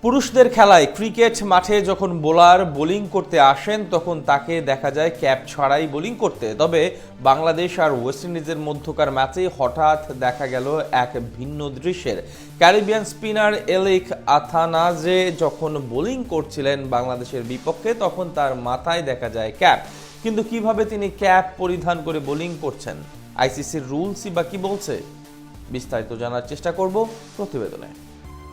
পুরুষদের খেলায় ক্রিকেট মাঠে যখন বোলার বোলিং করতে আসেন তখন তাকে দেখা যায় ক্যাপ ছাড়াই বোলিং করতে। তবে বাংলাদেশ আর ওয়েস্ট ইন্ডিজের মধ্যকার ম্যাচে হঠাৎ দেখা গেল এক ভিন্ন দৃশ্যের। ক্যারিবিয়ান স্পিনার এলিক আথানাজে যখন বোলিং করছিলেন বাংলাদেশের বিপক্ষে তখন তার মাথায় দেখা যায় ক্যাপ। কিন্তু কিভাবে তিনি ক্যাপ পরিধান করে বোলিং করছেন, আইসিসির রুলসই বা কি বলছে, বিস্তারিত জানার চেষ্টা করব প্রতিবেদনে।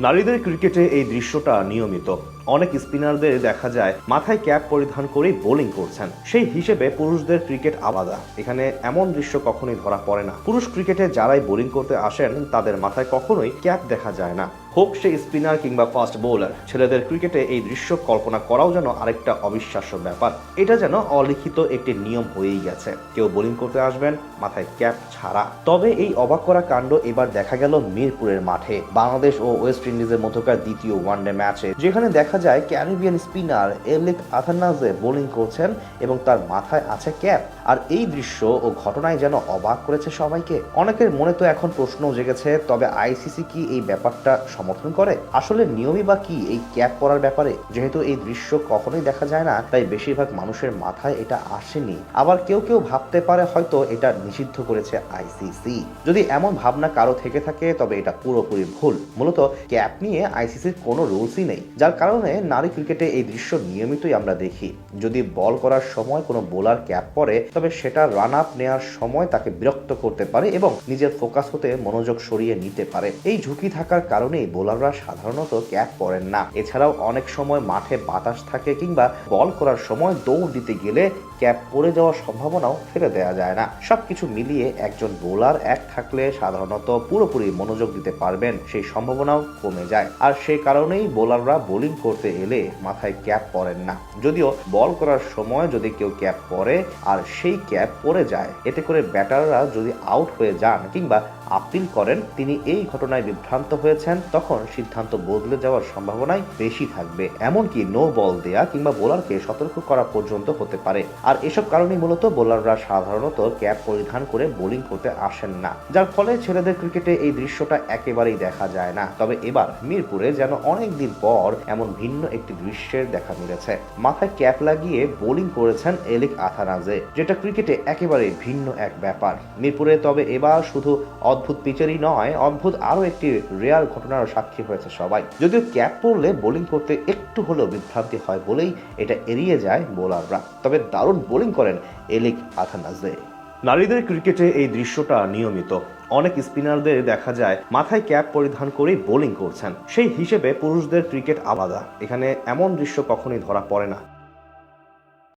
নারীদের ক্রিকেটে এই দৃশ্যটা নিয়মিত। অনেক স্পিনারদের দেখা যায় মাথায় ক্যাপ পরিধান করেই বোলিং করছেন। সেই হিসেবে পুরুষদের ক্রিকেট আলাদা। এখানে এমন দৃশ্য কখনোই ধরা পড়ে না। পুরুষ ক্রিকেটে যারাই বোলিং করতে আসেন তাদের মাথায় কখনোই ক্যাপ দেখা যায় না, হোক সে স্পিনার কিংবা ফাস্ট বোলার। ছেলেদের ক্রিকেটে এই দৃশ্য কল্পনা করাও যেন আরেকটা অবিশ্বাস্য ব্যাপার। এটা যেন অলিখিত একটি নিয়ম হয়েই গেছে, কেউ বোলিং করতে আসবেন মাথায় ক্যাপ ছাড়া। তবে এই অবাক করা কাণ্ড এবার দেখা গেল মিরপুরের মাঠে বাংলাদেশ ও ওয়েস্ট ইন্ডিজের মধ্যকার দ্বিতীয় ওয়ানডে ম্যাচে, যেখানে দেখা যায় ক্যারিবিয়ান স্পিনার এলিক আথানাজে বোলিং করছেন এবং তার মাথায় আছে ক্যাপ। আর এই দৃশ্য ও ঘটনায় যেন অবাক করেছে সবাইকে। অনেকের মনে তো এখন প্রশ্ন জেগেছে, তবে আইসিসি কি এই ব্যাপারটা সমর্থন করে? আসলে নিয়মই বা কি এই ক্যাপ পরার ব্যাপারে? যেহেতু এই দৃশ্য কখনোই দেখা যায় না, তাই বেশিরভাগ মানুষের মাথায় এটা আসেনি। আবার কেউ কেউ ভাবতে পারে হয়তো এটা নিষিদ্ধ করেছে আইসিসি। যদি এমন ভাবনা কারো থেকে থাকে তবে এটা পুরোপুরি ভুল। মূলত ক্যাপ নিয়ে আইসিসির কোনো রুলসই নেই, যার কারণে নারী ক্রিকেটে এই দৃশ্য নিয়মিতই আমরা দেখি। যদি বল করার সময় কোনো বোলার ক্যাপ পরে তবে সেটা রান আপ নেওয়ার সময় তাকে বিরক্ত করতে পারে এবং নিজের ফোকাস হতে মনোযোগ সরিয়ে নিতে পারে। এই ঝুঁকি থাকার কারণেই বোলাররা সাধারণত ক্যাপ পরেন না। এছাড়াও অনেক সময় মাঠে বাতাস থাকে কিংবা বল করার সময় দৌড় দিতে গেলে ক্যাপ পরে যাওয়ার সম্ভাবনাও ফেলে দেওয়া যায় না। সবকিছু মিলিয়ে একজন বোলার এক থাকলে সাধারণত পুরোপুরি মনোযোগ দিতে পারবেন সেই সম্ভাবনাও কমে যায়। আর সেই কারণেই বোলাররা বোলিং করতে এলে মাথায় ক্যাপ পরেন না। যদিও বল করার সময় যদি কেউ ক্যাপ পরে আর সেই ক্যাপ পরে যায়, এতে করে ব্যাটাররা যদি আউট হয়ে যান কিংবা আপিল করেন তিনি এই ঘটনায় বিভ্রান্ত হয়েছেন, তখন সিদ্ধান্ত বদলে যাওয়ার সম্ভাবনাই বেশি থাকবে। এমনকি নো বল দেয়া কিংবা বোলারকে সতর্ক করা পর্যন্ত হতে পারে। আর এসব কারণেই মূলত বোলাররা সাধারণত ক্যাপ পরিধান করে বোলিং করতে আসেন না, যার ফলে ছেলেদের ক্রিকেটে এই দৃশ্যটা একেবারেই দেখা যায় না। তবে এবার মিরপুরে যেন অনেকদিন পর এমন ভিন্ন একটি দৃশ্যের দেখা মিলেছে। মাথায় ক্যাপ লাগিয়ে বোলিং করেছেন এলিক আথানাজে, যেটা ক্রিকেটে একেবারে ভিন্ন এক ব্যাপার মিরপুরে। তবে এবার শুধু অদ্ভুত পিচেরই নয়, অদ্ভুত আরো একটি রেয়ার ঘটনার সাক্ষী হয়েছে সবাই। যদিও ক্যাপ পরলে বোলিং করতে একটু হলেও বিভ্রান্তি হয় বলেই এটা এড়িয়ে যায় বোলাররা, তবে দারুণ বোলিং করেন এলিক আথানাজে। নারীদের ক্রিকেটে এই দৃশ্যটা নিয়মিত। অনেক স্পিনারদের দেখা যায় মাথায় ক্যাপ পরিধান করেই বোলিং করছেন। সেই হিসেবে পুরুষদের ক্রিকেট আলাদা। এখানে এমন দৃশ্য কখনোই ধরা পড়ে না।